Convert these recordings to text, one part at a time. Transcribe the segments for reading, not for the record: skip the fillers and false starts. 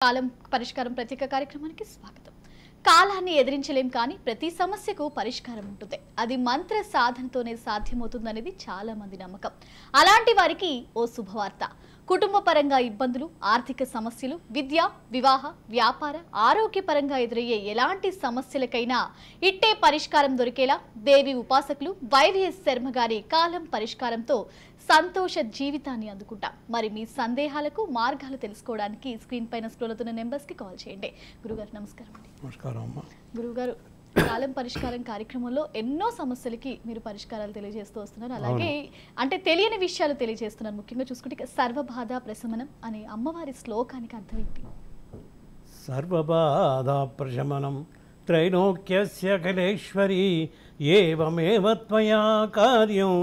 కాలం పరిష్కారం ప్రత్యేక కార్యక్రమానికి స్వాగతం. కాలాన్ని ఎదిరించలేం కానీ ప్రతి సమస్యకు పరిష్కారం ఉంటుంది. అది మంత్ర సాధనతోనే సాధ్యమవుతుందనేది చాలా మంది నమ్మకం. అలాంటి వారికి ఓ శుభవార్త. కుటుంబ పరంగా ఇబ్బందులు, ఆర్థిక సమస్యలు, విద్య, వివాహ, వ్యాపార, ఆరోగ్యపరంగా ఎదురయ్యే ఎలాంటి సమస్యలకైనా ఇట్టే పరిష్కారం దొరికేలా దేవి ఉపాసకులు వైవిఎస్ శర్మ గారి కాలం పరిష్కారంతో సంతోష జీవితాన్ని అందుకుంటాం. మరి మీ సందేహాలకు మార్గాలు తెలుసుకోవడానికి స్క్రీన్ పైన స్క్రోల్ అవుతున్న నెంబర్స్ కి కాల్ చేయండి. గురుగారు నమస్కారం అండి. నమస్కారం అమ్మా. గురుగారు, కాలం పరిష్కారం కార్యక్రమంలో ఎన్నో సమస్యలకి మీరు పరిష్కారాలు తెలియజేస్తూ వస్తున్నారు. అలాగే అంటే తెలియని విషయాలు తెలియజేస్తున్నారు. ముఖ్యంగా చూసుకుంటే సర్వబాధ ప్రశమనం అనే అమ్మవారి శ్లోకానికి అర్థం ఏంటి? సర్వబాధ ప్రశమనం త్రైలోక్యస్య కలేశ్వరి ఏవమేవ త్వయా కార్యం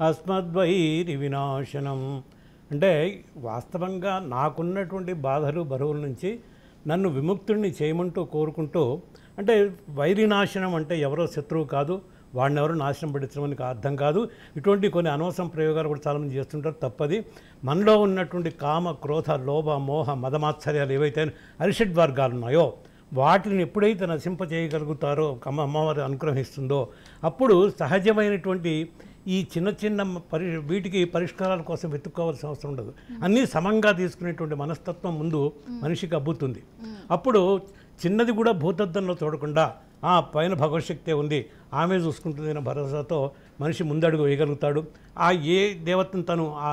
అస్మద్వైరి వినాశనం. అంటే వాస్తవంగా నాకున్నటువంటి బాధలు బరువుల నుంచి నన్ను విముక్తుడిని చేయమంటూ కోరుకుంటూ, అంటే వైరినాశనం అంటే ఎవరో శత్రువు కాదు, వాడిని ఎవరో నాశనం పడించమని అర్థం కాదు. ఇటువంటి కొన్ని అనవసరం ప్రయోగాలు కూడా చాలామంది చేస్తుంటారు. తప్పది. మనలో ఉన్నటువంటి కామ, క్రోధ, లోభ, మోహ, మదమాత్సర్యాలు ఏవైతే అరిషడ్ వర్గాలు ఉన్నాయో వాటిని ఎప్పుడైతే నశింపచేయగలుగుతారో, అమ్మవారు అనుగ్రహిస్తుందో, అప్పుడు సహజమైనటువంటి ఈ చిన్న చిన్న వీటికి పరిష్కారాల కోసం వెతుక్కోవాల్సిన అవసరం ఉండదు. అన్నీ సమంగా తీసుకునేటువంటి మనస్తత్వం ముందు మనిషికి అబ్బుతుంది. అప్పుడు చిన్నది కూడా భూతద్దంలో చూడకుండా ఆ పైన భగవశక్తే ఉంది, ఆమె చూసుకుంటుంది అనే భరోసాతో మనిషి ముందడుగు వేయగలుగుతాడు. ఆ ఏ దేవతను తను ఆ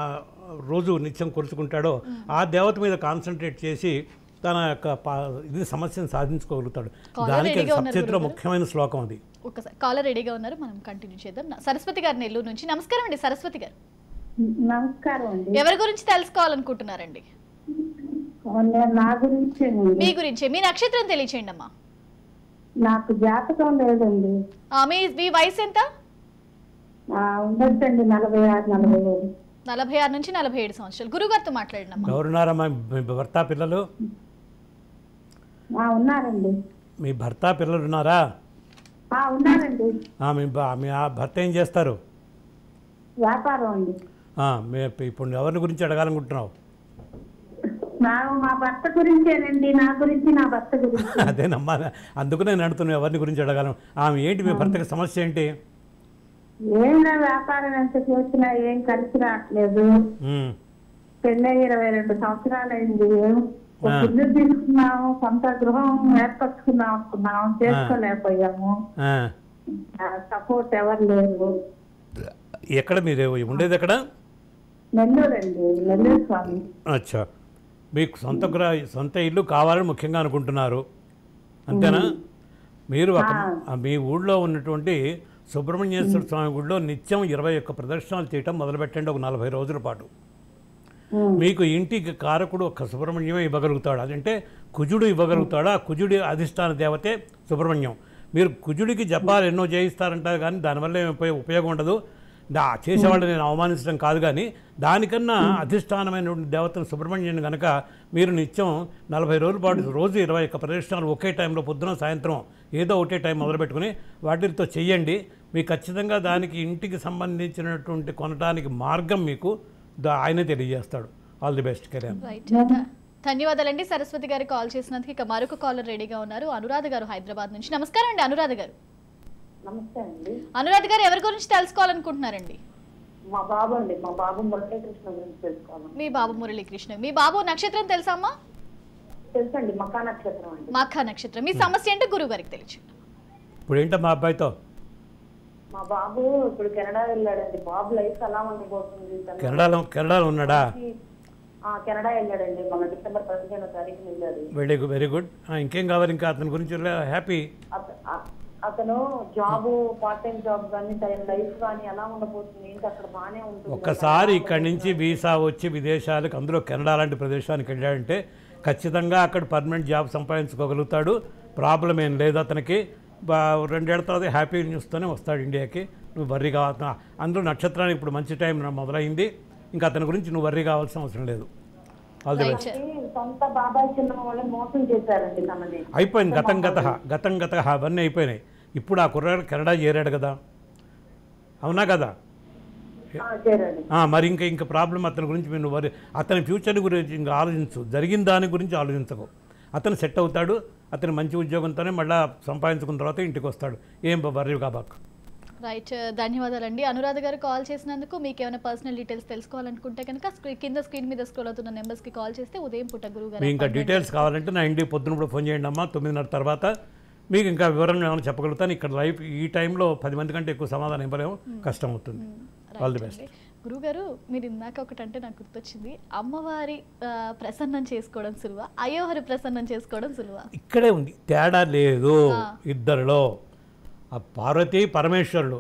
రోజు నిత్యం కొలుచుకుంటాడో ఆ దేవత మీద కాన్సన్ట్రేట్ చేసి తన యొక్క ఇది సమస్యను సాధించుకోగలుగుతాడు. దానికి సబ్జెక్టులో ముఖ్యమైన శ్లోకం అది. ఒకసారి కాలర్ రెడీగా ఉన్నారు, మనం కంటిన్యూ చేద్దాం. సరస్వతి గారు నెల్లూరు నుంచి. నమస్కారం అండి సరస్వతి గారు. నమస్కారం అండి. ఎవరి గురించి తెలుసుకోవాలనుకుంటున్నారండి? నా గురించి. మీ గురించే. మీ నక్షత్రం తెలియచేయండి అమ్మా. నాకు జాతకం లేదండి. మీ వయసు ఎంత? ఉండొచ్చండి 46-47. 46 నుంచి 47 సంవత్సరాలు. గురుగారితో మాట్లాడండి అమ్మా. ఎవరున్నారమ్మా? మీ భర్త, పిల్లలు? ఉన్నారండి. మీ భర్త, పిల్లలు ఉన్నారా? ఉన్నారండి. మీ భర్త ఏం చేస్తారు? వ్యాపారం అండి. ఇప్పుడు ఎవరిని గురించి అడగాలనుకుంటున్నావు? మా భర్త గురించేనండి. నా గురించి, నా భర్త గురించి. అదేనమ్మా, అందుకు నేను అడుగుతున్నాను ఎవరిని గురించి అడగాలను. ఏంటి మీ భర్తకి సమస్య ఏంటి? ఏమైనా వ్యాపారం ఎంత చేసినా ఏం కలిసి రావట్లేదు. పెళ్ళై 22 సంవత్సరాలు అయింది. ఇల్లు తీసుకున్నాము, సొంత గృహం ఏర్పరచుకున్నాం అనుకున్నాం, చేసుకోలేకపోయాము. సపోర్ట్ ఎవరు లేరు. ఎక్కడ మీరు ఉండేది? ఎక్కడ? నెల్లూరు అండి, నెల్లూరు స్వామి. అచ్చా, మీకు సొంత ఇల్లు కావాలని ముఖ్యంగా అనుకుంటున్నారు, అంతేనా? మీరు మీ ఊళ్ళో ఉన్నటువంటి సుబ్రహ్మణ్యేశ్వర స్వామి గుడిలో నిత్యం 21 ప్రదర్శనలు చేయటం మొదలుపెట్టండి. ఒక 40 రోజుల పాటు. మీకు ఇంటికి కారకుడు ఒక సుబ్రహ్మణ్యమే ఇవ్వగలుగుతాడు. అదంటే కుజుడు ఇవ్వగలుగుతాడు. ఆ కుజుడి అధిష్టాన దేవతే సుబ్రహ్మణ్యం. మీరు కుజుడికి జపాలు ఎన్నో చేయిస్తారంటారు, కానీ దానివల్ల ఏమి ఉపయోగం ఉండదు. చేసేవాళ్ళు నేను అవమానించడం కాదు, కానీ దానికన్నా అధిష్టానమైనటువంటి దేవతను సుబ్రహ్మణ్యాన్ని కనుక మీరు నిత్యం 40 రోజుల పాటు రోజు 21 ప్రదర్శనలు ఒకే టైంలో పొద్దున సాయంత్రం ఏదో ఒకటే టైం మొదలుపెట్టుకుని వాటితో చెయ్యండి. మీకు ఖచ్చితంగా దానికి ఇంటికి సంబంధించినటువంటి కొనడానికి మార్గం మీకు ఆయనే తెలియజేస్తాడు. All the best. ధన్యవాదాలండి సరస్వతి గారు కాల్ చేసినందుకు. ఇక మరొక కాలర్ రెడీగా ఉన్నారు, అనురాధ గారు హైదరాబాద్ నుంచి. నమస్కారం అండి అనురాధ గారు. నమస్తే అండి. అనురాధ గారు ఎవరి గురించి తెలుసుకోవాలనుకుంటున్నారండి? మా బాబు అండి. మా బాబు మురళీకృష్ణ గురించి తెలుసుకోవాలి. మీ బాబు మురళీకృష్ణ. మీ బాబు నక్షత్రం తెలుసా అమ్మా? తెలుసండి, మఖా నక్షత్రం అండి. మఖా నక్షత్రం. మీ సమస్య ఏంటో గురువు గారికి తెలియచ్చు. ఇప్పుడు ఏంటో మా అబ్బాయితో? మా బాబు ఇప్పుడు కెనడా వెళ్ళాడండి. బాబు లైఫ్ ఎలా ఉండిపోతుంది? కెనడాలో ఉన్నాడా? కెనడా వెళ్ళాడండి, మన డిసెంబర్ 15వ తారీఖున వెళ్ళాడు. Very good. ఇంకేం కావాలి? ఇంకా అతని గురించి హ్యాపీ. అతను జాబ్, పార్ట్ టైం జాబ్ కానీ లైఫ్ కానీ ఎలా ఉండబోతుంది ఏంటి? అక్కడ బాగానే ఉంటుంది. ఒక్కసారి ఇక్కడి నుంచి వీసా వచ్చి విదేశాలకు, అందులో కెనడా లాంటి ప్రదేశానికి వెళ్ళాడంటే ఖచ్చితంగా అక్కడ పర్మనెంట్ జాబ్ సంపాదించుకోగలుగుతాడు. ప్రాబ్లం ఏం లేదు అతనికి. 2 ఏళ్ల తర్వాత హ్యాపీ న్యూస్తోనే వస్తాడు ఇండియాకి. నువ్వు వర్రీ కావాల్సిన, అందులో నక్షత్రానికి ఇప్పుడు మంచి టైం మొదలైంది. ఇంకా అతని గురించి నువ్వు వర్రీ కావాల్సిన అవసరం లేదు. All the best. సొంత బాబాయ్ చిన్న వాళ్ళని మోసం చేశారండి తనని. అయిపోయింది. గతం అవన్నీ అయిపోయినాయి. ఇప్పుడు ఆ కుర్రాడు కెనడా చేరాడు కదా, అవునా కదా? చేరండి. మరి ఇంకా ప్రాబ్లం అతని గురించి మీరు అతని ఫ్యూచర్ గురించి ఇంకా ఆలోచించు, జరిగిన దాని గురించి ఆలోచించకు. అతను సెట్ అవుతాడు, అతను మంచి ఉద్యోగంతోనే మళ్ళీ సంపాదించుకున్న తర్వాత ఇంటికి వస్తాడు, ఏం వర్రీ కాబక్క. రైట్, ధన్యవాదాలండి అనురాధ గారు కాల్ చేసినందుకు. మీకు ఏమైనా పర్సనల్ డీటెయిల్స్ తెలుసుకోవాలనుకుంటే కనుక కింద స్క్రీన్ మీద స్క్రోల్ అవుతున్న నెంబర్స్కి కాల్ చేస్తే ఉదయం పూట గురువు గారు ఇంకా డీటెయిల్స్ కావాలంటే నా ఇంటికి పొద్దున కూడా ఫోన్ చేయండి అమ్మా, 9:30 తర్వాత మీకు ఇంకా వివరంగా ఏమైనా చెప్పగలుగుతాను. ఇక్కడ లైఫ్ ఈ టైంలో 10 మంది కంటే ఎక్కువ సమాధానం ఇవ్వలేము, కష్టం అవుతుంది. All the best. గురుగారు, మీరు ఇందాక ఒకటంటే నాకు గుర్తొచ్చింది, అమ్మవారి ప్రసన్నం చేసుకోవడం సులువా, అయ్యవారి ప్రసన్నం చేసుకోవడం సులువా? ఇక్కడే ఉంది తేడా, లేదు ఇద్దరిలో. ఆ పార్వతీ పరమేశ్వరుడు,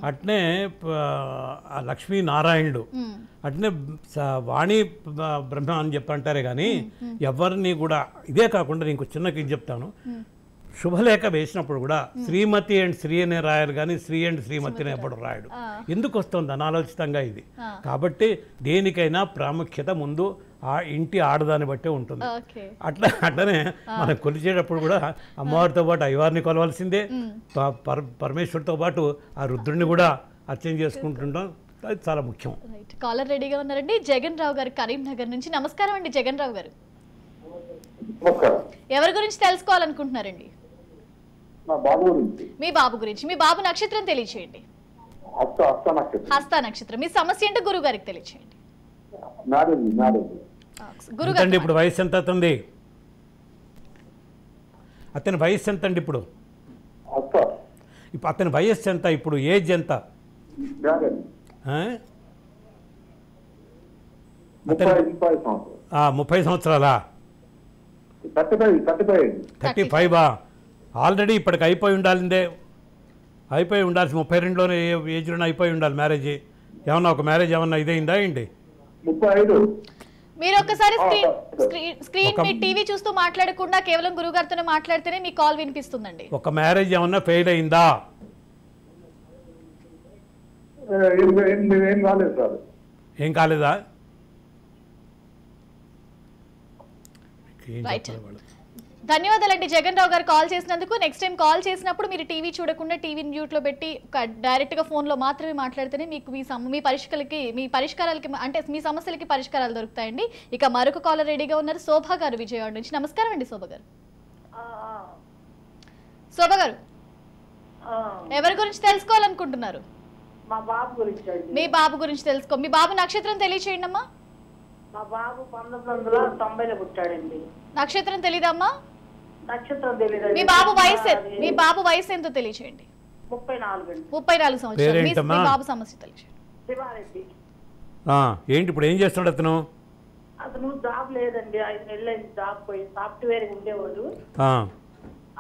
అట్నే లక్ష్మీనారాయణుడు, అట్నే వాణి బ్రహ్మ అని చెప్పంటారే కానీ ఎవరిని కూడా. ఇదే కాకుండా నీకు చిన్న ఇది చెప్తాను, శుభలేఖ వేసినప్పుడు కూడా శ్రీమతి అండ్ శ్రీ అనే రాయాలి కానీ శ్రీ అండ్ శ్రీమతి అని ఎప్పుడు రాయడు. ఎందుకు వస్తుంది అనాలోచితంగా ఇది. కాబట్టి దేనికైనా ప్రాముఖ్యత ముందు ఆ ఇంటి ఆడదాన్ని బట్టే ఉంటుంది. అట్లనే మనం కొలిచేటప్పుడు కూడా అమ్మవారితో పాటు అయ్యవారిని కొలవలసిందే, పరమేశ్వరుడితో పాటు ఆ రుద్రుడిని కూడా అర్చన చేసుకుంటుంటాం, అది చాలా ముఖ్యం. కాలర్ రెడీగా ఉన్నారండి, జగన్ రావు గారు కరీంనగర్ నుంచి. నమస్కారం అండి జగన్ రావు గారు. ఎవరి గురించి తెలుసుకోవాలనుకుంటున్నారండి? మీ బాబు గురించి. మీ బాబు నక్షత్రం తెలియచేయండి. హస్త నక్షత్రం. మీ సమస్య ఏంటో గురువు గారికి తెలియచేయండి. గురుగారు ఇప్పుడు వయసు ఎంత అవుతుంది? అతని వయసు ఎంత అండి ఇప్పుడు? అతని వయస్సు ఎంత ఇప్పుడు? ఏజ్ ఎంత? 30 సంవత్సరాలా? 35. ఆల్రెడీ ఇప్పటికి అయిపోయి ఉండాలిందే, అయిపోయి ఉండాల్సి 32లోనే ఏజ్లోనే అయిపోయి ఉండాలి మ్యారేజ్. ఏమన్నా ఒక మ్యారేజ్ ఏమన్నా ఇదైందా ఏంటి? 35. మీరు ఒకసారి స్క్రీన్ మీ టీవీ చూస్తూ మాట్లాడకుండా కేవలం గురుగారితోనే మాట్లాడితేనే మీ కాల్ వినిపిస్తుందండి. ఒక మ్యారేజ్ ఏమన్నా ఫెయిల్ అయిందా? ఏం కాలేదా? ధన్యవాదాలండి జగన్ రావు గారు కాల్ చేసినందుకు. నెక్స్ట్ టైం కాల్ చేసినప్పుడు మీరు టీవీ చూడకుండా టీవీని మ్యూట్లో పెట్టి డైరెక్ట్గా ఫోన్లో మాత్రమే మాట్లాడితేనే మీకు మీ పరిష్కారాలకి అంటే మీ సమస్యలకి పరిష్కారాలు దొరుకుతాయండి. ఇక మరొక కాలర్ రెడీగా ఉన్నారు, శోభా గారు విజయవాడ నుంచి. నమస్కారం అండి శోభ గారు. శోభ గారు, ఎవరి గురించి తెలుసుకోవాలనుకుంటున్నారు? మా బాబు గురించి. మీ బాబు గురించి తెలుసుకో. మీ బాబు నక్షత్రం తెలియచేయండి అమ్మా. మా బాబు 1990లో పుట్టాడండి. నక్షత్రం తెలీదమ్మా? నక్షత్రం తెలియదు. మీ బాబు వయసు ఎంతో తెలియచేయండి. 34 సంవత్సరాలు. మీ బాబు సమస్య తెలియచేయండి. శివారెడ్డి. ఏంటి ఇప్పుడు ఏం చేస్తున్నాడు అతను? అతను జాబ్ లేదండి, 5 నెలలు అయింది జాబ్ పోయి. సాఫ్ట్వేర్ ఉండేవాడు,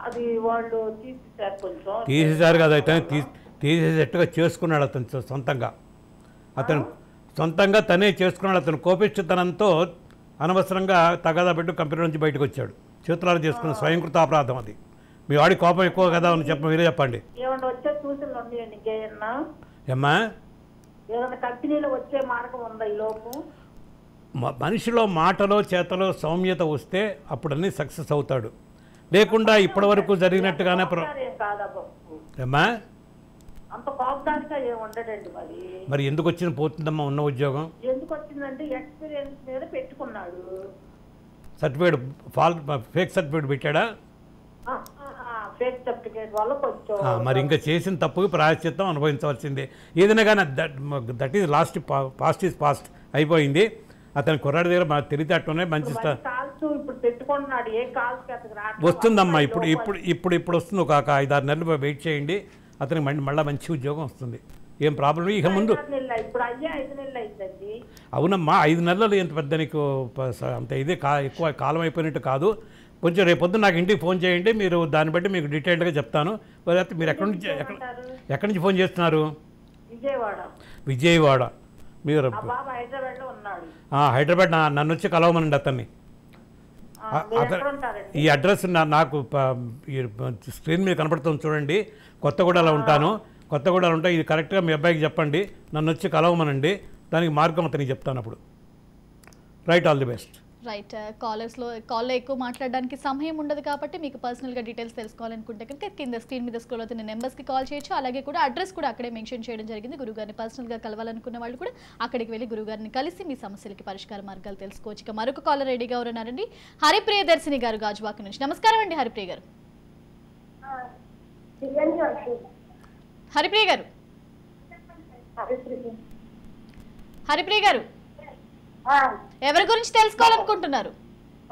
అది వాళ్ళు తీసేసారు. కొంచెం తీసేసారు కదా, అయితే తీసేసేట్టుగా చేసుకున్నాడు అతను సొంతంగా. అతను సొంతంగా తనే చేసుకున్నాడు. అతను కోపిష్టతనంతో అనవసరంగా తగాదా పెట్టు కంపెనీ నుంచి బయటకు వచ్చాడు. చేతులాలు చేసుకున్న స్వయంకృత అపరాధం అది. మీ వాడి కోపం ఎక్కువ కదా అని మీరే చెప్పండి. ఏమన్నా వచ్చే సూచనలు ఉన్నాయండి ఏమ్మా? ఏదైనా కంపెనీలో వచ్చే మార్గం ఉందా ఈ లోపు? మనిషిలో మాటలో చేతలో సౌమ్యత వస్తే అప్పుడన్నీ సక్సెస్ అవుతాడు. లేకుండా ఇప్పటి వరకు జరిగినట్టుగానే ఏమ్మా అంత కోపదానిగా ఏమి ఉండడండి. మరి ఎందుకు వచ్చిన పోతుందమ్మా ఉన్న ఉద్యోగం? ఎందుకు వచ్చిందంటే ఎక్స్పీరియన్స్ మీద పెట్టుకున్నాడు. సర్టిఫికేట్ ఫేక్ సర్టిఫికేట్ పెట్టాడా? ఫేక్ సర్టిఫికేట్ వల్ల కొంచెం. మరి ఇంకా చేసిన తప్పుకి ప్రాయశ్చిత్తం అనుభవించవలసిందే. ఏదైనా కానీ that is lost, past is past అయిపోయింది. అతని కుర్రాడి దగ్గర మాకు తెలియటట్టునే మంచి వస్తుందమ్మా. ఇప్పుడు వస్తుంది. ఒక 5-6 నెలలు వెయిట్ చేయండి, అతనికి మళ్ళీ మంచి ఉద్యోగం వస్తుంది. ఏం ప్రాబ్లం ఇక ముందు. అవునమ్మా, 5 నెలలు ఎంత పెద్ద నీకు అంత ఇదే ఎక్కువ కాలం అయిపోయినట్టు కాదు. కొంచెం రేపొద్దు నాకు ఇంటికి ఫోన్ చేయండి, మీరు దాన్ని బట్టి మీకు డీటెయిల్డ్గా చెప్తాను. మీరు ఎక్కడి నుంచి ఫోన్ చేస్తున్నారు? విజయవాడ. మీరు హైదరాబాద్. నన్ను వచ్చి కలవమనండి అతన్ని. ఈ అడ్రస్ నాకు స్క్రీన్ మీద కనపడుతుంది చూడండి. కొత్తగూడలో ఉంటాను. ఇది కరెక్ట్గా మీ అబ్బాయికి చెప్పండి, నన్ను వచ్చి కలవమనండి. దానికి మార్గం అతనికి చెప్తాను అప్పుడు. Right, all the best. Right. కాల్లో ఎక్కువ మాట్లాడడానికి సమయం ఉండదు కాబట్టి మీకు పర్సనల్గా డీటెయిల్స్ తెలుసుకోవాలనుకుంటే కనుక కింద స్క్రీన్ మీద స్క్రోల్ అవుతున్న నెంబర్స్కి కాల్ చేయొచ్చు. అలాగే కూడా అడ్రస్ కూడా అక్కడే మెన్షన్ చేయడం జరిగింది. గురుగారిని పర్సనల్గా కలవాలనుకున్న వాళ్ళు కూడా అక్కడికి వెళ్ళి గురుగారిని కలిసి మీ సమస్యలకి పరిష్కార మార్గాలు తెలుసుకోవచ్చు. ఇక మరొక కాలర్ రెడీగా ఉన్నారండి, హరిప్రియదర్శిని గారు గాజువాక నుంచి. నమస్కారం అండి హరిప్రియ గారు. హరిప్రియ గారు హరిప్రియ గారు ఎవరి గురించి తెలుసుకోవాలనుకుంటున్నారు?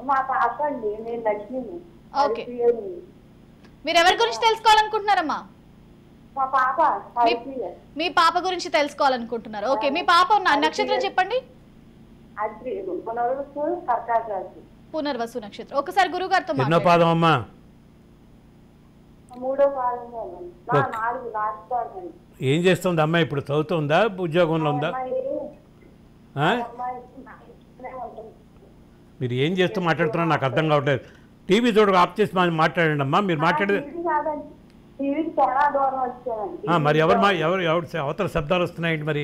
మా పాప అండి, నేను లక్ష్మిని. ఓకే, మీరు ఎవరి గురించి తెలుసుకోవాలనుకుంటున్నారమ్మా? మా పాప మీ పాప గురించి తెలుసుకోవాలనుకుంటున్నారు. ఓకే, మీ పాప నక్షత్రం చెప్పండి. పునర్వసు నక్షత్రం. ఒకసారి గురువు గారితో ఏం చేస్తుంది అమ్మాయి? ఇప్పుడు చదువుతుందా, ఉద్యోగంలో ఉందా? మీరు ఏం చేస్తూ మాట్లాడుతున్నా నాకు అర్థం కావట్లేదు. టీవీ చూడ ఆఫ్ చేసి మాట్లాడండి అమ్మా. మీరు మాట్లాడేది మరి ఎవరు అవతల శబ్దాలు వస్తున్నాయండి మరి?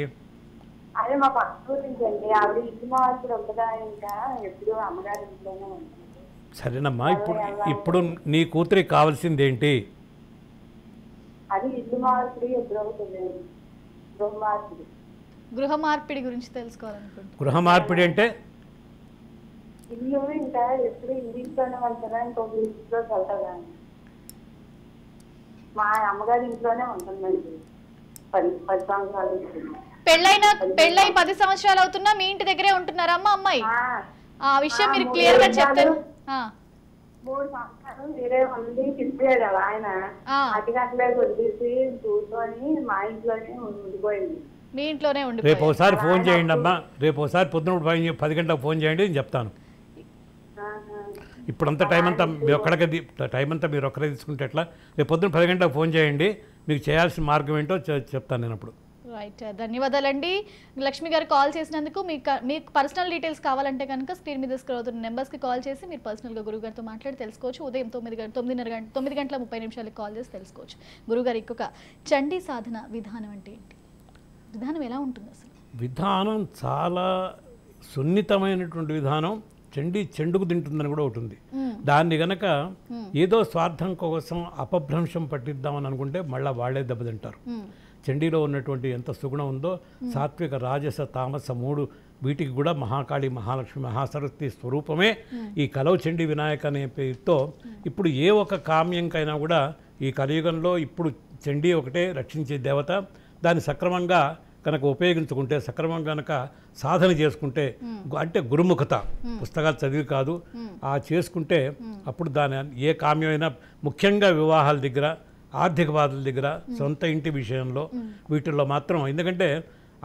అదే మా పక్క గురించి అండి. ఆవిడ ఇంటి మార్పులు ఉంటుందా, ఇంకా ఎప్పుడు అమ్మగారి ఇంట్లోనే ఉంటుంది. సరేనమ్మా, ఇప్పుడు నీ కూతురికి కావాల్సింది ఏంటి? అది ఇల్లు మార్పిడి ఎప్పుడు అవుతుంది? గృహ మార్పిడి. గృహ మార్పిడి గురించి తెలుసుకోవాలనుకుంటున్నాను. గృహ మార్పిడి అంటే ఇల్లు ఇంకా ఎప్పుడు ఇంట్లోనే వెళ్తారా, ఇంకొక ఇంట్లోకి వెళ్తారా? మా అమ్మగారి ఇంట్లోనే ఉంటుందండి 10 సంవత్సరాలు. పెళ్ళై 10 సంవత్సరాలు అవుతున్నా మీ ఇంటి దగ్గరే ఉంటున్నారా అమ్మా అమ్మాయి? ఆ విషయం మీరు క్లియర్ గా చెప్తారు. 3 సంవత్సరాలు మీరే ఉండి తిప్పాడు ఆయన. అటుగట్లే కొద్దిసి కూర్చొని మా ఇంట్లోనే ఉండిపోయింది. మీ ఇంట్లోనే ఉండి రేపు ఒకసారి ఫోన్ చేయండి అమ్మా. రేపు ఒకసారి పొద్దున 10 గంటలకు ఫోన్ చేయండి, నేను చెప్తాను. ఇప్పుడంతా టైం అంతా మీరు ఒక్కరే తీసుకుంటే ఎట్లా? రేపు పొద్దున 10 గంటలకు ఫోన్ చేయండి, మీకు చేయాల్సిన మార్గం ఏంటో చెప్తాను నేను అప్పుడు. రైట్, ధన్యవాదాలండి లక్ష్మి గారు కాల్ చేసినందుకు. మీకు పర్సనల్ డీటెయిల్స్ కావాలంటే కనుక స్క్రీన్ మీద స్క్రోల్ అవుతున్న నెంబర్స్కి కాల్ చేసి మీరు పర్సనల్గా గురుగారితో మాట్లాడి తెలుసుకోవచ్చు. ఉదయం 9 గంటల 30 నిమిషాలకు కాల్ చేసి తెలుసుకోవచ్చు. గురుగారు ఇంకొక చండీ సాధన విధానం అంటే ఏంటి? విధానం ఎలా ఉంటుంది అసలు? విధానం చాలా సున్నితమైనటువంటి విధానం. చెండుకు తింటుందని కూడా ఒకటి ఉంది. దాన్ని గనక ఏదో స్వార్థం కోసం అపభ్రంశం పట్టిద్దామని అనుకుంటే మళ్ళీ వాళ్ళే దెబ్బతింటారు. చండీలో ఉన్నటువంటి ఎంత సుగుణం ఉందో, సాత్విక రాజస తామస 3 వీటికి కూడా మహాకాళి, మహాలక్ష్మి, మహాసరస్వతి స్వరూపమే ఈ కలవ చండీ వినాయక అనే పేరుతో. ఇప్పుడు ఏ ఒక కామ్యంకైనా కూడా ఈ కలియుగంలో ఇప్పుడు చండీ ఒకటే రక్షించే దేవత. దాన్ని సక్రమంగా కనుక ఉపయోగించుకుంటే, సక్రమంగా కనుక సాధన చేసుకుంటే, అంటే గురుముఖత, పుస్తకాలు చదివి కాదు, ఆ చేసుకుంటే అప్పుడు దాని ఏ కామ్యమైనా, ముఖ్యంగా వివాహాల దగ్గర, ఆర్థిక బాధల దగ్గర, సొంత ఇంటి విషయంలో, వీటిల్లో మాత్రం. ఎందుకంటే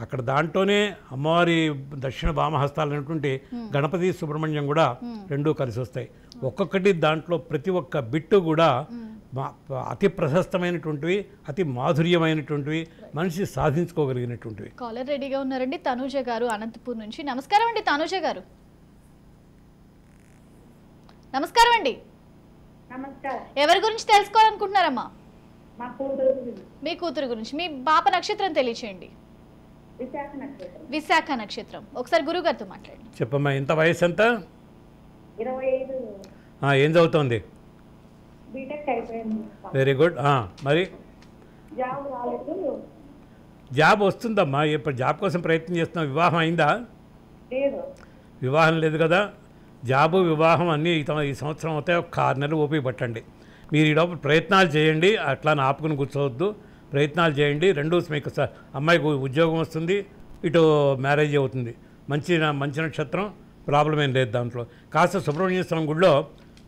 అక్కడ దాంట్లోనే అమ్మవారి దక్షిణ వామహస్తాలు అనేటువంటి గణపతి, సుబ్రహ్మణ్యం కూడా రెండూ కలిసి వస్తాయి. ఒక్కొక్కటి దాంట్లో ప్రతి ఒక్క బిట్టు కూడా అతి ప్రశస్తమైనటువంటివి, అతి మాధుర్యమైనటువంటివి, మనిషి సాధించుకోగలిగినటువంటివి. కాలర్ రెడీగా ఉన్నారండి, తనూజ గారు అనంతపూర్ నుంచి. నమస్కారం అండి తనూజ గారు. నమస్కారం అండి. ఎవరి గురించి తెలుసుకోవాలనుకుంటున్నారమ్మా? మీ కూతురు గురించి. మీ పాప నక్షత్రం తెలియచేయండి. విశాఖ నక్షత్రం. ఒకసారి గురువు గారితో మాట్లాడండి. చెప్పమ్మా, ఎంత వయసు ఎంత? 25. ఏం చదువుతోంది? బీటెక్ అయిపోయింది. Very good. మరి జాబ్ వస్తుందమ్మా. ఇప్పుడు జాబ్ కోసం ప్రయత్నం చేస్తున్నాం. వివాహం అయిందా? వివాహం లేదు కదా. జాబు, వివాహం అన్నీ ఈ సంవత్సరం అవుతాయి. ఒక 6 నెలలు ఓపిక పట్టండి. మీరు ఈ లోపల ప్రయత్నాలు చేయండి, అట్లా ఆపుకుని కూర్చోవద్దు. ప్రయత్నాలు చేయండి. రెండు మీకు అమ్మాయికి ఉద్యోగం వస్తుంది, ఇటు మ్యారేజ్ అవుతుంది. మంచి నక్షత్రం, ప్రాబ్లం ఏం లేదు దాంట్లో. కాస్త సుబ్రహ్మణ్య స్వామి గుడిలో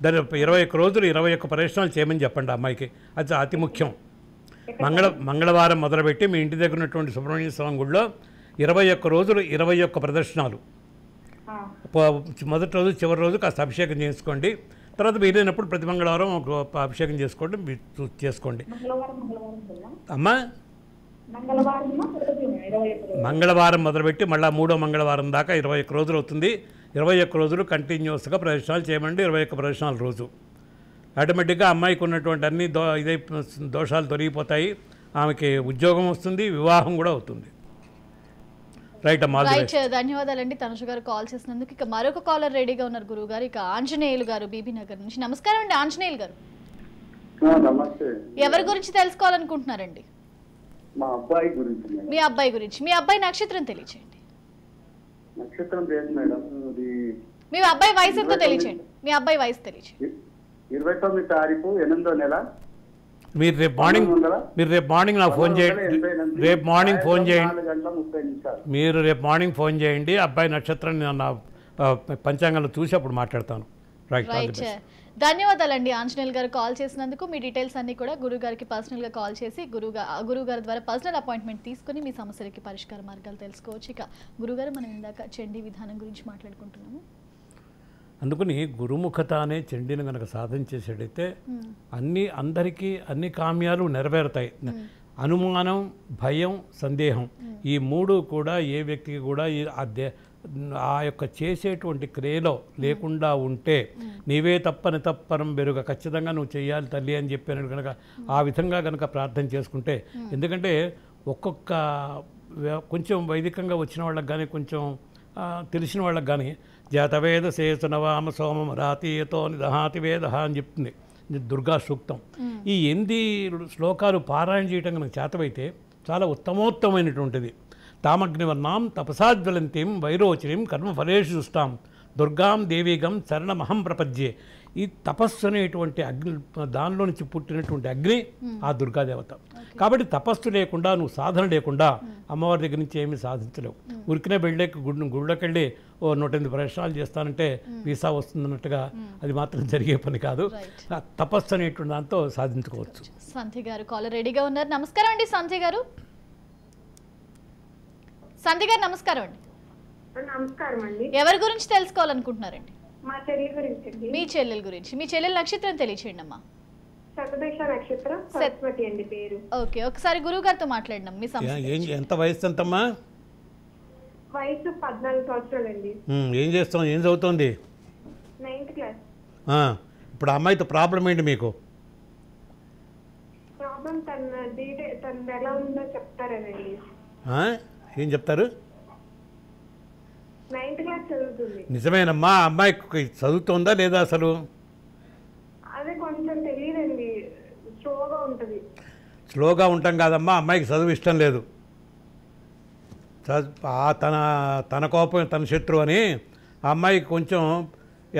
దాని 21 రోజులు 21 ప్రదర్శనలు చేయమని చెప్పండి అమ్మాయికి. అది అతి ముఖ్యం. మంగళవారం మొదలుపెట్టి మీ ఇంటి దగ్గర ఉన్నటువంటి సుబ్రహ్మణ్య స్వామి గుడిలో 21 రోజులు 21 ప్రదర్శనలు. మొదటి రోజు, చివరి రోజు కాస్త అభిషేకం చేసుకోండి. తర్వాత వీలైనప్పుడు ప్రతి మంగళవారం ఒక అభిషేకం చేసుకోండి, చేసుకోండి అమ్మా. మంగళవారం మొదలుపెట్టి మళ్ళీ 3వ మంగళవారం దాకా 21 రోజులు అవుతుంది. 21 రోజులు కంటిన్యూస్గా ప్రదర్శనలు చేయమండి. 21 ప్రదర్శనలు రోజు. ఆటోమేటిక్గా అమ్మాయికి ఉన్నటువంటి అన్ని దోషాలు తొలగిపోతాయి. ఆమెకి ఉద్యోగం వస్తుంది, వివాహం కూడా అవుతుంది. రైట్ అమ్మా, ఆల్ ది రైట్ బెస్ట్. ధన్యవాదాలండి తనుష గారు కాల్ చేసినందుకు. ఇక మరొక కాలర్ రెడీగా ఉన్నారు గురువు గారు. ఇక ఆంజనేయులు గారు బీబీ నగర్ నుంచి. నమస్కారం అండి ఆంజనేయులు గారు. నమస్తే. ఎవరి గురించి తెలుసుకోవాలనుకుంటున్నారండి? మా అబ్బాయి గురించి. మీ అబ్బాయి గురించి. మీ అబ్బాయి నక్షత్రం తెలియచేయండి. నక్షత్రం లేదు మేడం. ఇది మీ అబ్బాయి వయసు ఎంతో తెలియచేయండి. మీ అబ్బాయి వయసు తెలియచేయండి. 29 తారీఖు 8వ నెల. మీరు రేపు మార్నింగ్ నాకు ఫోన్ చేయండి. రేపు మార్నింగ్ ఫోన్ చేయండి. 4:30 మీరు రేపు మార్నింగ్ ఫోన్ చేయండి. అబ్బాయి నక్షత్రాన్ని నేను నా పంచాంగంలో చూసి అప్పుడు మాట్లాడతాను. Right, all the right best. ధన్యవాదాలండి ఆంజనేయులు గారు కాల్ చేసినందుకు. మీ డీటెయిల్స్ అన్ని కూడా గురువు గారికి పర్సనల్గా కాల్ చేసి గురువు గారి ద్వారా పర్సనల్ అపాయింట్మెంట్ తీసుకుని మీ సమస్యలకి పరిష్కార మార్గాలు తెలుసుకోవచ్చు. ఇక గురుగారు మనం ఇందాక చండీ విధానం గురించి మాట్లాడుకుంటున్నాము. అందుకని గురుముఖత అనే చండీని కనుక సాధన చేసేటైతే అందరికీ అన్ని కామ్యాలు నెరవేరుతాయి. అనుమానం, భయం, సందేహం ఈ మూడు కూడా ఏ వ్యక్తికి కూడా ఆ యొక్క చేసేటువంటి క్రియలో లేకుండా ఉంటే నీవే తప్పరం బెరుగ, ఖచ్చితంగా నువ్వు చెయ్యాలి తల్లి అని చెప్పాను కనుక ఆ విధంగా కనుక ప్రార్థన చేసుకుంటే, ఎందుకంటే ఒక్కొక్క కొంచెం వైదికంగా వచ్చిన వాళ్ళకి కానీ కొంచెం తెలిసిన వాళ్ళకి కానీ జాతవేద శేషనవామ సోమం రాతీయతో నిదహాతి వేద అని చెప్తుంది దుర్గా సూక్తం. ఈ 8 శ్లోకాలు పారాయణ చేయటం కనుక చేతవైతే చాలా ఉత్తమోత్తమైనటువంటిది. తామగ్నివర్ణాం తపసాజ్వలంతిం వైరోచినిం కర్మఫలేషు చూస్తాం దుర్గాం దేవీగం శరణమహం ప్రపద్యే. ఈ తపస్సు అనేటువంటి అగ్ని, దానిలో నుంచి పుట్టినటువంటి అగ్ని ఆ దుర్గాదేవత. కాబట్టి తపస్సు లేకుండా, నువ్వు సాధన లేకుండా అమ్మవారి దగ్గర నుంచి ఏమీ సాధించలేవు. ఉరికినే గుళ్ళకి వెళ్ళి 108 ప్రదర్శనాలు చేస్తానంటే వీసా వస్తుందన్నట్టుగా అది మాత్రం జరిగే పని కాదు. తపస్సు అనేటువంటి దాంతో సాధించుకోవచ్చు. సంధ్య గారు కాలర్ రెడీగా ఉన్నారు. నమస్కారం అండి సంధ్య గారు. సంధ్య గారు నమస్కారం అండి. నమస్కారం అండి. ఎవరి గురించి తెలుసుకోవాలనుకుంటున్నారండి? మా చెల్లి గురించి. మీ చెల్లెల గురించి. మీ చెల్లెల నక్షత్రం తెలియచేయండి అమ్మా. శతభిష నక్షత్రం, సరస్వతి అండి పేరు. ఓకే, ఒకసారి గురువు గారితో మాట్లాడినాం. మీ సమస్య ఎంత వయసు ఎంతమ్మా? వయసు 14 సంవత్సరాలండి. ఏం చేస్తాం, ఏం చదువుతోంది? 9th class. ఇప్పుడు అమ్మాయితో ప్రాబ్లం ఏంటి మీకు? ప్రాబ్లం తన ఎలా ఉందో చెప్తారనండి. ఏం చెప్తారు? 9th క్లాస్ చదువుతుంది. నిజమేనమ్మా? అమ్మాయికి చదువుతుందా లేదా అసలు? అదే కొంచెం తెలియదండి, స్లోగా ఉంటుంది. స్లోగా ఉంటాం కాదమ్మా, అమ్మాయికి చదువు ఇష్టం లేదు. తన కోపం తన శత్రువు అని ఆ అమ్మాయికి కొంచెం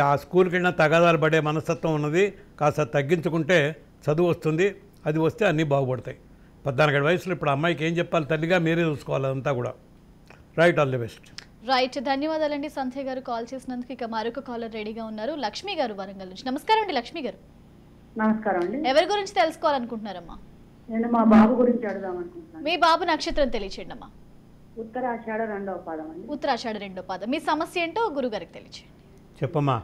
ఆ స్కూల్కి వెళ్ళిన తగాదాలు పడే మనస్తత్వం ఉన్నది. కాస్త తగ్గించుకుంటే చదువు వస్తుంది. అది వస్తే అన్నీ బాగుపడతాయి. 14 వయసులో ఇప్పుడు అమ్మాయికి ఏం చెప్పాలి? తల్లిగా మీరే చూసుకోవాలి అదంతా కూడా. Right, all the best. Right, ధన్యవాదాలండి సంధ్య గారు కాల్ చేసినందుకు. ఇక మరొక కాలర్ రెడీగా ఉన్నారు, లక్ష్మి గారు వరంగల్ నుంచి. నమస్కారం అండి లక్ష్మి గారు. నమస్కారం అండి. ఎవరి గురించి తెలుసుకోవాలనుకుంటున్నారమ్మా? నేను మా బాబు గురించి అడుగుదాం అనుకుంటున్నాను. మీ బాబు నక్షత్రం తెలియచేయండి అమ్మా. ఉత్తరాషాఢ 2వ పాదం అండి. ఉత్తరాషాఢ 2వ పాదం. మీ సమస్య ఏంటో గురువు గారికి తెలియచేయండి. చెప్పమ్మా.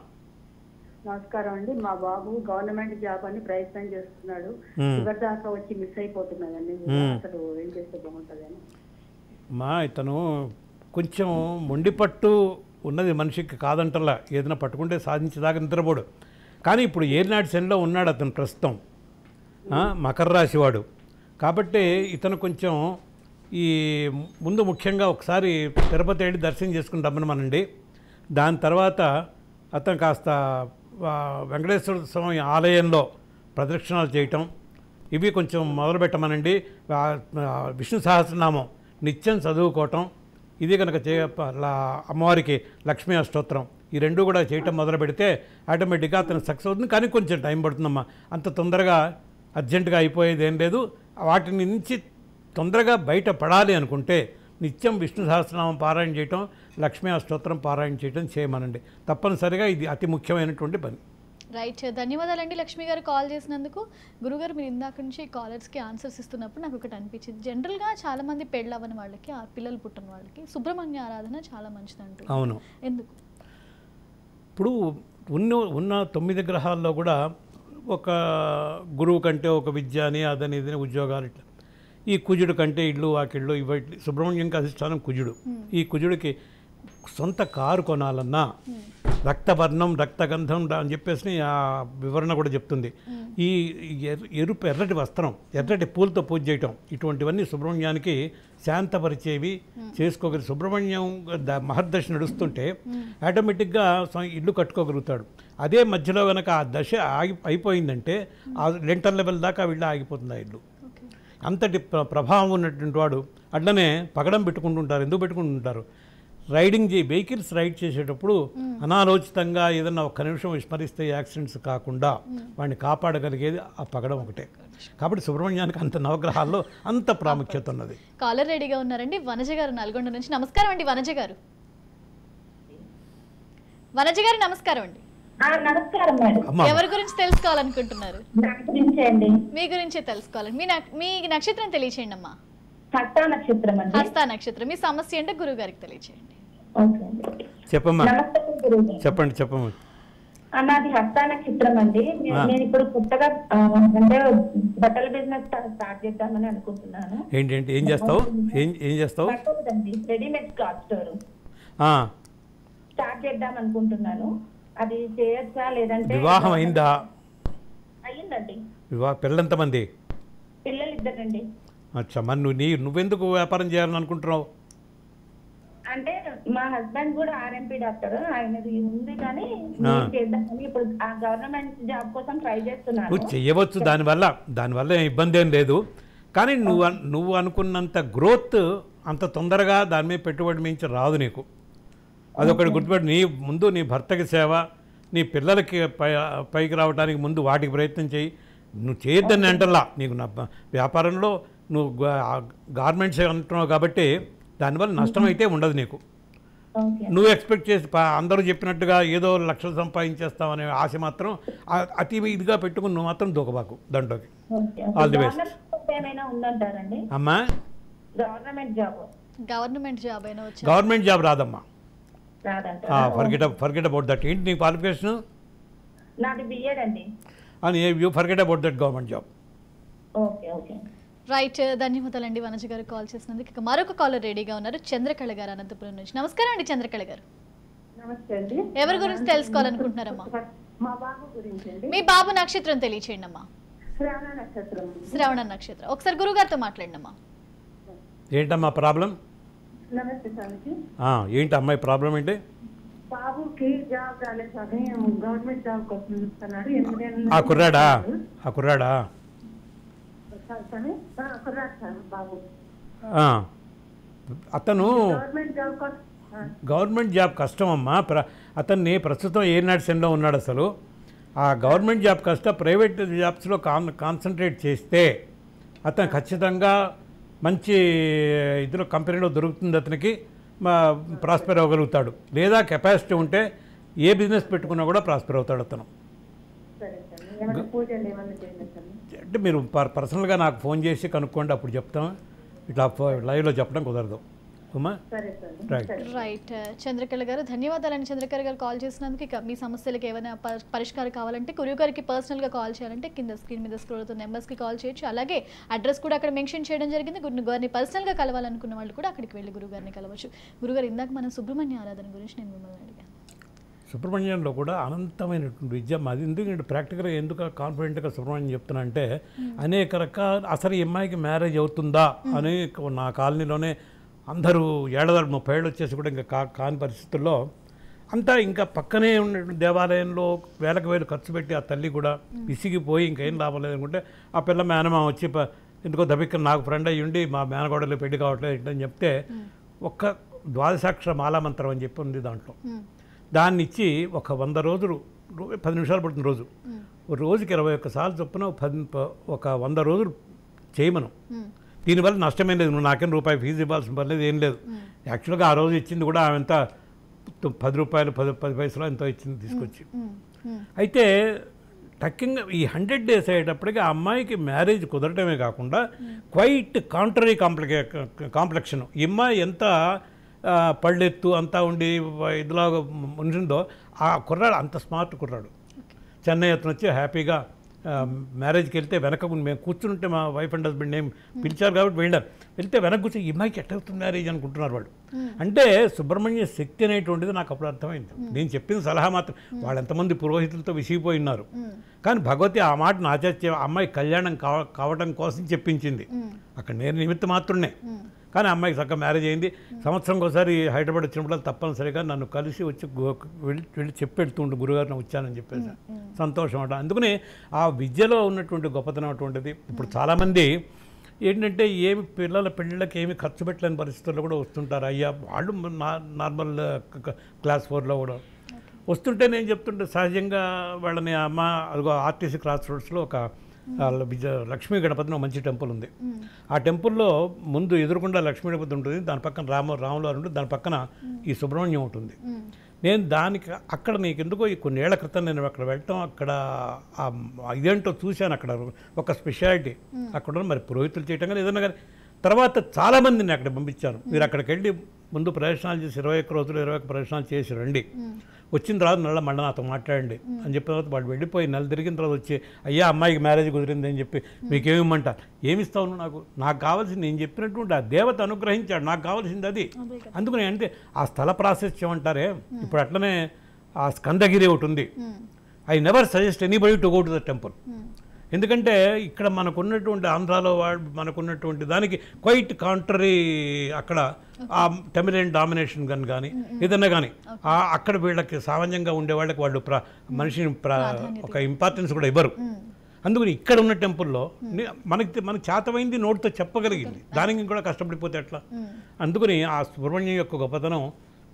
నమస్కారం అండి. మా బాబు గవర్నమెంట్ జాబ్ అని ప్రయత్నం చేస్తున్నాడు. చివరి దాకా వచ్చి మిస్ అయిపోతున్నాడండి. అసలు ఏం చేస్తే బాగుంటుందని. ఇతను కొంచెం మొండిపట్టు ఉన్నది మనిషికి, కాదంటలా. ఏదైనా పట్టుకుంటే సాధించేదాకా నిద్రపోడు. కానీ ఇప్పుడు ఏలినాటి శనిలో ఉన్నాడు అతను ప్రస్తుతం. మకర రాశివాడు కాబట్టి ఇతను కొంచెం ఈ ముందు ముఖ్యంగా ఒకసారి తిరుపతి వెళ్ళి దర్శనం చేసుకుని రమ్మనమనండి. దాని తర్వాత అతను కాస్త వెంకటేశ్వర స్వామి ఆలయంలో ప్రదక్షిణాలు చేయటం ఇవి కొంచెం మొదలుపెట్టమనండి. విష్ణు సహస్రనామం నిత్యం చదువుకోవటం, ఇది కనుక అమ్మవారికి లక్ష్మీ అష్టోత్తరం ఈ రెండు కూడా చేయటం మొదలు పెడితే ఆటోమేటిక్గా అతను సక్సెస్ అవుతుంది. కానీ కొంచెం టైం పడుతుందమ్మా. అంత తొందరగా అర్జెంటుగా అయిపోయేది ఏం లేదు. వాటి నుంచి తొందరగా బయట పడాలి అనుకుంటే నిత్యం విష్ణు సహస్రనామం పారాయణ చేయటం, లక్ష్మీ అష్టోత్తరం పారాయణ చేయటం చేయమనండి. తప్పనిసరిగా ఇది అతి ముఖ్యమైనటువంటి పని. రైట్, ధన్యవాదాలండి లక్ష్మి గారు కాల్ చేసినందుకు. గురుగారు మీరు ఇందాక నుంచి కాలర్స్కి ఆన్సర్స్ ఇస్తున్నప్పుడు నాకు ఒకటి అనిపించింది. జనరల్గా చాలామంది పెళ్ళవని వాళ్ళకి, ఆ పిల్లలు పుట్టిన వాళ్ళకి సుబ్రహ్మణ్య ఆరాధన చాలా మంచిదంటూ. అవును. ఎందుకు? ఇప్పుడు ఉన్న 9 గ్రహాల్లో కూడా ఒక గురువు కంటే ఒక విద్య అని అదని ఇదని ఉద్యోగాలు ఇట్లా. ఈ కుజుడు కంటే ఇళ్ళు వాకిళ్ళు ఇవి సుబ్రహ్మణ్యంకి అధిష్టానం కుజుడు. ఈ కుజుడికి సొంత కారు కొనాలన్నా రక్తవర్ణం రక్తగంధం అని చెప్పేసి ఆ వివరణ కూడా చెప్తుంది. ఈ ఎర్రటి వస్త్రం ఎర్రటి పూలతో పూజ చేయటం ఇటువంటివన్నీ సుబ్రహ్మణ్యానికి శాంతపరిచేవి చేసుకోగలి. సుబ్రహ్మణ్యం మహర్దశ నడుస్తుంటే ఆటోమేటిక్గా ఇల్లు కట్టుకోగలుగుతాడు. అదే మధ్యలో కనుక ఆ దశ అయిపోయిందంటే ఆ లెంటర్ లెవెల్ దాకా వీళ్ళు ఆగిపోతుంది ఆ ఇల్లు. అంతటి ప్రభావం ఉన్నటువంటి వాడు. అట్లనే పగడం పెట్టుకుంటుంటారు. ఎందుకు పెట్టుకుంటుంటారు? వెహికల్స్ రైడ్ చేసేటప్పుడు అనాలోచితంగా ఏదన్నా ఒక్క నిమిషం విస్మరిస్తే యాక్సిడెంట్స్ కాకుండా వాడిని కాపాడగలిగేది ఆ పగడం ఒకటే. కాబట్టి సుబ్రహ్మణ్యానికి అంత నవగ్రహాల్లో అంత ప్రాముఖ్యత ఉన్నది. కాలర్ రెడీగా ఉన్నారండి, వనజ గారు నల్గొండ నుంచి. నమస్కారం అండి వనజ గారు. వనజ గారు నమస్కారం అండి. నమస్కారం మేడం. ఎవరి గురించి తెలుసుకోవాలనుకుంటున్నారు? మీ గురించే తెలుసుకోవాలండి. మీ నక్షత్రం తెలియచేయండి అమ్మా. హస్త నక్షత్రం అండి. హస్త నక్షత్రం. మీ సమస్య అంటే గురువు గారికి తెలియచేయండి. చెప్పమ్మా. చెప్పమ్మా. నాది హస్త నక్షత్రం అండి. నేను ఇప్పుడు కొత్తగా అంటే బట్టల బిజినెస్ స్టార్ట్ చేద్దామని అనుకుంటున్నాను. ఏంటి ఏం చేస్తావు? రెడీమేడ్ క్లాత్ స్టోర్ స్టార్ట్ చేద్దాం అనుకుంటున్నాను. అది చేయొచ్చా లేదంటే? వివాహం అయిందా? అయ్యిందండి. పిల్లలంతమంది? పిల్లలు 2 అండి. అచ్చా, మరి నువ్వెందుకు వ్యాపారం చేయాలని అనుకుంటున్నావు? అంటే మా హస్బెండ్ కూడా ఆర్ఎంపీ డాక్టర్, ఆయనది ఉంది కానీ చేద్దామని ఇప్పుడు ఆ గవర్నమెంట్ జాబ్ కోసం ట్రై చేస్తున్నాను. నువ్వు చెయ్యవచ్చు, దానివల్ల ఇబ్బంది ఏం లేదు. కానీ నువ్వు అనుకున్నంత గ్రోత్ అంత తొందరగా దాని మీద పెట్టుబడి మించి రాదు నీకు. అదొకటి గుర్తుపెట్టి, ముందు నీ భర్తకి సేవ, నీ పిల్లలకి పైకి రావడానికి ముందు వాటికి ప్రయత్నం చేయి. నువ్వు చేయొద్దని అంటల్లా. నీకు వ్యాపారంలో నువ్వు గార్మెంట్స్ అంటున్నావు కాబట్టి దానివల్ల నష్టం అయితే ఉండదు నీకు. నువ్వు ఎక్స్పెక్ట్ చేసి అందరూ చెప్పినట్టుగా ఏదో లక్షలు సంపాదించేస్తావనే ఆశ మాత్రం అతి ఇదిగా పెట్టుకుని నువ్వు మాత్రం దూకబాకు దాంట్లోకి. ఆల్ ది బెస్ట్ అమ్మా. గవర్నమెంట్ జాబ్ రాదమ్మా. Forget about that. ఏంటి నీ qualification? You forget about that government job. Right, ధన్యవాదాలండి వనజ గారు కాల్ చేసినందుకు. ఇక మరొక కాలర్ రెడీగా ఉన్నారు, చంద్రకళ గారు అనంతపురం నుంచి. నమస్కారం అండి చంద్రకళ గారు. నమస్తే అండి. ఎవరి గురించి తెలుసుకోవాలనుకుంటున్నారమ్మా? మా బాబు గురించి అండి. మీ బాబు నక్షత్రం తెలియచేయండి అమ్మా. శ్రవణ నక్షత్రం. శ్రవణ నక్షత్రం. ఒకసారి గురువు గారితో మాట్లాడండి అమ్మా. ఏంటమ్మా ప్రాబ్లం? నమస్తే స్వామిజీ. ఏంటి అమ్మాయి ప్రాబ్లం ఏంటి? బాబుకి జాబ్ రాలేదు స్వామి, గవర్నమెంట్ జాబ్ కోసం చూస్తున్నాడు. ఆ కుర్రాడా? బాబు అతను గవర్నమెంట్ జాబ్ కష్టం అమ్మా. అతన్ని ప్రస్తుతం ఏనాడ్సెన్లో ఉన్నాడు. అసలు ఆ గవర్నమెంట్ జాబ్ కష్టం. ప్రైవేట్ జాబ్స్లో కాన్సన్ట్రేట్ చేస్తే అతను ఖచ్చితంగా మంచి ఇదిలో కంపెనీలో దొరుకుతుంది. అతనికి ప్రాస్పెర్ అవ్వగలుగుతాడు. లేదా కెపాసిటీ ఉంటే ఏ బిజినెస్ పెట్టుకున్నా కూడా ప్రాస్పెర్ అవుతాడు అతను. అంటే మీరు పర్సనల్గా నాకు ఫోన్ చేసి కనుక్కోండి, అప్పుడు చెప్తాం. ఇట్లా లైవ్లో చెప్పడం కుదరదు. రైట్ చంద్రకళ గారు, ధన్యవాదాలండి చంద్రకళ గారు కాల్ చేసినందుకు. ఇక మీ సమస్యలకు ఏమైనా పరిష్కారం కావాలంటే గురువు గారికి పర్సనల్గా కాల్ చేయాలంటే కింద స్క్రీన్ మీద స్క్రోల్ అవుతున్న నెంబర్స్కి కాల్ చేయొచ్చు. అలాగే అడ్రస్ కూడా అక్కడ మెన్షన్ చేయడం జరిగింది. గురువు గారిని పర్సనల్గా కలవాలనుకున్న వాళ్ళు కూడా అక్కడికి వెళ్ళి గురువు గారిని కలవచ్చు. గురుగారు, ఇందాక మనం సుబ్రహ్మణ్య ఆరాధన గురించి నేను మిమ్మల్ని అడిగాను. సుబ్రహ్మణ్యంలో కూడా అనంతమైనటువంటి విద్య. అది ఎందుకంటే ప్రాక్టికల్గా ఎందుకు కాన్ఫిడెంట్గా సుబ్రహ్మణ్యం చెప్తున్నా అనేక రకాల అసలు ఈ అమ్మాయికి మ్యారేజ్ అవుతుందా అని నా కాలనీలోనే అందరూ 30 ఏళ్ళు వచ్చేసి కూడా ఇంకా కాని పరిస్థితుల్లో అంతా ఇంకా పక్కనే ఉన్న దేవాలయంలో వేలకు ఖర్చు పెట్టి ఆ తల్లి కూడా విసిగిపోయి ఇంకేం లాభం లేదనుకుంటే ఆ పిల్ల మేనమా వచ్చి ఎందుకో దబిక్క నాకు ఫ్రెండ్ అయ్యి ఉండి మా మేనగోడలు పెళ్లి కావట్లేదు ఏంటని చెప్తే ఒక్క 12 అక్షర మాలామంత్రం అని చెప్పి ఉంది దాంట్లో. దాన్ని ఇచ్చి ఒక 100 రోజులు 10 నిమిషాలు పడుతుంది రోజు. రోజుకి 21 సార్లు చొప్పున ఒక 100 రోజులు చేయమను. దీనివల్ల నష్టమేం లేదు. నువ్వు నాకేం రూపాయి ఫీజు ఇవ్వాల్సిన పర్లేదు, ఏం లేదు. యాక్చువల్గా ఆ రోజు ఇచ్చింది కూడా ఆమె ఎంత 10 రూపాయలు 10 పైసలు ఎంతో ఇచ్చింది తీసుకొచ్చి. అయితే టక్కింగ్ ఈ 100 days అయ్యేటప్పటికి ఆ అమ్మాయికి మ్యారేజ్ కుదరటమే కాకుండా క్వైట్ కాంట్రరీ కాంప్లెక్షన్. ఈ అమ్మాయి ఎంత పళ్ళెత్తు అంతా ఉండి ఇదిలాగా ఉంటుందో ఆ కుర్రాడు అంత స్మార్ట్ కుర్రాడు. చెన్నై అతను వచ్చి హ్యాపీగా మ్యారేజ్కి వెళ్తే వెనక మేము కూర్చుంటే మా వైఫ్ అండ్ హస్బెండ్ ఏం పిలిచారు కాబట్టి వెళ్ళారు. వెళ్తే వెనక కూర్చొని ఈ అమ్మాయికి ఎట్లా అవుతుంది మ్యారేజ్ అనుకుంటున్నారు వాళ్ళు. అంటే సుబ్రహ్మణ్య శక్తి అనేటువంటిది నాకు అప్పుడు అర్థమైంది. నేను చెప్పిన సలహా మాత్రం వాళ్ళు ఎంతమంది పురోహితులతో విసిగిపోయి ఉన్నారు, కానీ భగవతి ఆ మాటను ఆచరించే అమ్మాయి కళ్యాణం కావడం కోసం చెప్పించింది. అక్కడ నేను నిమిత్త మాత్రమే, కానీ అమ్మాయికి చక్కగా మ్యారేజ్ అయింది. సంవత్సరం ఒకసారి హైదరాబాద్ వచ్చినప్పుడు తప్పనిసరిగా నన్ను కలిసి వచ్చి వెళ్ళి చెప్పి వెళ్తుండే గురుగారిని వచ్చానని చెప్పేసి సంతోషం అంట. అందుకని ఆ విద్యలో ఉన్నటువంటి గొప్పతనం అటువంటిది. ఇప్పుడు చాలామంది ఏంటంటే ఏమి పిల్లల పెళ్ళిళ్ళకి ఏమి ఖర్చు పెట్టలేని పరిస్థితుల్లో కూడా వస్తుంటారు. అయ్యా వాళ్ళు నార్మల్ క్లాస్ 4లో కూడా వస్తుంటే నేను చెప్తుంటే సహజంగా వాళ్ళని అమ్మ అదిగో ఆర్టీసీ క్రాస్ రోడ్స్లో ఒక లక్ష్మీ గణపతిని మంచి టెంపుల్ ఉంది. ఆ టెంపుల్లో ముందు ఎదురుకుండా లక్ష్మీ గణపతి ఉంటుంది, దాని పక్కన రాములవారు ఉంటుంది, దాని పక్కన ఈ సుబ్రహ్మణ్యం ఉంటుంది. నేను దానికి అక్కడ నీకు ఎందుకో ఈ కొన్నేళ్ల క్రితం నేను అక్కడ వెళ్ళటం, అక్కడ ఇదేంటో చూశాను. అక్కడ ఒక స్పెషాలిటీ అక్కడ మరి పురోహితులు చేయటం కానీ ఏదన్నా కానీ. తర్వాత చాలామందిని అక్కడ పంపించాను, మీరు అక్కడికి వెళ్ళి ముందు ప్రదర్శనలు చేసి 21 రోజులు 21 ప్రదర్శనలు చేసి రండి, వచ్చిన తర్వాత మళ్ళీ నాతో మాట్లాడండి అని చెప్పిన తర్వాత వాళ్ళు వెళ్ళిపోయి నెల తిరిగిన తర్వాత వచ్చి అయ్యా అమ్మాయికి మ్యారేజ్ కుదిరింది అని చెప్పి మీకేమిమ్మంటారు, ఏమిస్తావు నాకు కావాల్సింది నేను చెప్పినటువంటి ఆ దేవత అనుగ్రహించాడు, నాకు కావాల్సింది అది. అందుకని అంటే ఆ స్థల ప్రాశస్త్యం అంటారే, ఇప్పుడు అట్లనే ఆ స్కందగిరి ఒకటి ఉంది. I never suggest anybody to go to the temple. ఎందుకంటే ఇక్కడ మనకున్నటువంటి ఆంధ్రాలో మనకున్నటువంటి దానికి క్వైట్ కాంట్రరీ అక్కడ ఆ టెమిలియన్ డామినేషన్ కానీ ఏదన్నా కానీ అక్కడ వీళ్ళకి సామాన్యంగా ఉండే వాళ్ళకి వాళ్ళు మనిషిని ఒక ఇంపార్టెన్స్ కూడా ఇవ్వరు. అందుకని ఇక్కడ ఉన్న టెంపుల్లో మనకి చేతమైంది నోటితో చెప్పగలిగింది, దానికి కూడా కష్టపడిపోతే ఎట్లా. అందుకని ఆ సుబ్రహ్మణ్యం యొక్క గొప్పతనం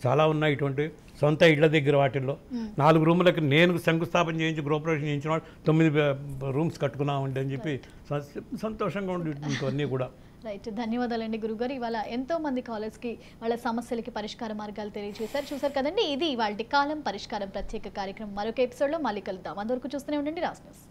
చాలా ఉన్నాయి. ఇటువంటి సొంత ఇళ్ల దగ్గర వాటిల్లో 4 రూములకి నేను శంకుస్థాపన చేయించి గృహప్రవేశం చేయించిన వాడు 9 రూమ్స్ కట్టుకున్నామండి అని చెప్పి సంతోషంగా ఉండి అన్నీ కూడా. రైట్, ధన్యవాదాలండి గురుగారు. ఇవాళ ఎంతో మంది కాలర్స్కి వాళ్ళ సమస్యలకి పరిష్కార మార్గాలు తెలియజేశారు. చూసారు కదండి, ఇది ఇవాళ కాలం పరిష్కారం ప్రత్యేక కార్యక్రమం. మరొక ఎపిసోడ్లో మళ్ళీ కలుద్దాం. అంతవరకు చూస్తూనే ఉండండి రాజ్ న్యూస్.